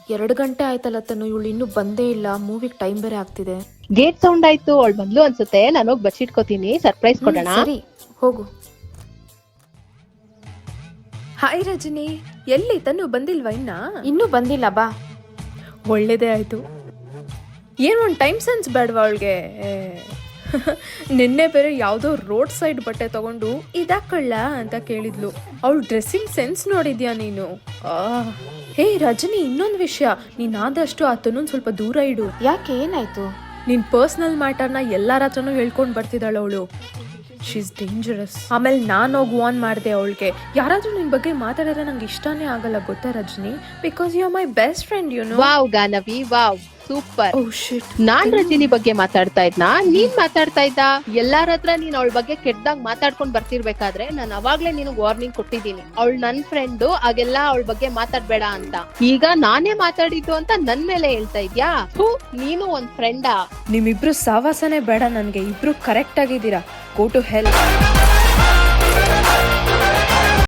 2 ಗಂಟೆ ಆಯ್ತಲ್ಲ ತನು, ಇವಳು ಇನ್ನೂ ಬಂದೇ ಇಲ್ಲ. ಮೂವಿಗೆ ಟೈಮ್ ಬೇರೆ ಆಗ್ತಿದೆ. ಗೇಟ್ ಸೌಂಡ್ ಆಯ್ತು, ಅವಳು ಬಂದ್ಲು ಅನ್ಸುತ್ತೆ. ನಾನು ಹೋಗಿ ಬಚ್ಚಿಟ್ಕೋತೀನಿ, ಸರ್ಪ್ರೈಸ್ ಕೊಡೋಣ. ಸರಿ ಹೋಗು. ಹಾಯ್ ರಜನಿ, ಎಲ್ಲಿ ತನು ಬಂದಿಲ್ವಾ? ಇನ್ನೂ ಬಂದಿಲ್ಲ, ಬಾ. ಒಳ್ಳೇದೇ ಆಯ್ತು. ಏನು ಒಂದು ಟೈಮ್ ಸೆನ್ಸ್ ಬೇಡವಾ ಅವಳಿಗೆ? ನಿನ್ನೆ ಬೇರೆ ಯಾವುದೋ ರೋಡ್ ಸೈಡ್ ಬಟ್ಟೆ ತಗೊಂಡು ಇದಾಕೊಳ್ಳ ಅಂತ ಕೇಳಿದ್ಲು. ಅವಳು ಡ್ರೆಸ್ಸಿಂಗ್ ಸೆನ್ಸ್ ನೋಡಿದ್ಯಾ ನೀನು? ಹೇ ರಜನಿ, ಇನ್ನೊಂದು ವಿಷಯ, ನೀನ್ ಆದಷ್ಟು ಆತನೊಂದು ಸ್ವಲ್ಪ ದೂರ ಇಡು. ಯಾಕೆ, ಏನಾಯ್ತು? ನಿನ್ ಪರ್ಸನಲ್ ಮ್ಯಾಟರ್ನ ಎಲ್ಲಾರ ಹತ್ರನೂ ಹೇಳ್ಕೊಂಡು ಬರ್ತಿದ್ದಾಳೆ ಅವಳು. She is dangerous. ಆಮೇಲೆ ನಾನು ಹೋಗಿ ವಾರ್ನ್ ಮಾಡಿದೆ ಅವಳಿಗೆ. ಯಾರಾದ್ರೂ ನಿನ್ ಬಗ್ಗೆ ಮಾತಾಡಿದ್ರೆ ನಂಗೆ ಇಷ್ಟನೇ ಆಗಲ್ಲ, ಗೊತ್ತಾ Rajani? Because you are my best friend, you know. Wow Ganavi, wow, super. Oh shit, ನಾನ್ ರಜನಿ ಬಗ್ಗೆ ಮಾತಾಡ್ತಾ ಇದ್ನಾ? ನೀನ್ ಮಾತಾಡ್ತಾ ಇದ್ದ? ಎಲ್ಲಾರ ಹತ್ರ ನೀನ್ ಅವಳ ಬಗ್ಗೆ ಕೆಟ್ಟದಾಗ ಮಾತಾಡ್ಕೊಂಡ್ ಬರ್ತಿರ್ಬೇಕಾದ್ರೆ ನಾನು ಅವಾಗ್ಲೇ ನಿನಗ್ ವಾರ್ನಿಂಗ್ ಕೊಟ್ಟಿದ್ದೀನಿ. ಅವಳು ನನ್ ಫ್ರೆಂಡು, ಹಾಗೆಲ್ಲ ಅವಳ ಬಗ್ಗೆ ಮಾತಾಡ್ಬೇಡ ಅಂತ. ಈಗ ನಾನೇ ಮಾತಾಡಿದ್ದು ಅಂತ ನನ್ ಮೇಲೆ ಹೇಳ್ತಾ ಇದ್ಯಾ? ನೀನು ಒಂದ್ ಫ್ರೆಂಡಾ? ನಿಮ್ಮಿಬ್ರು ಸಾವಾಸನೆ ಬೇಡ ನನ್ಗೆ. ಇಬ್ರು ಕರೆಕ್ಟ್ ಆಗಿದ್ದೀರಾ. Go to help.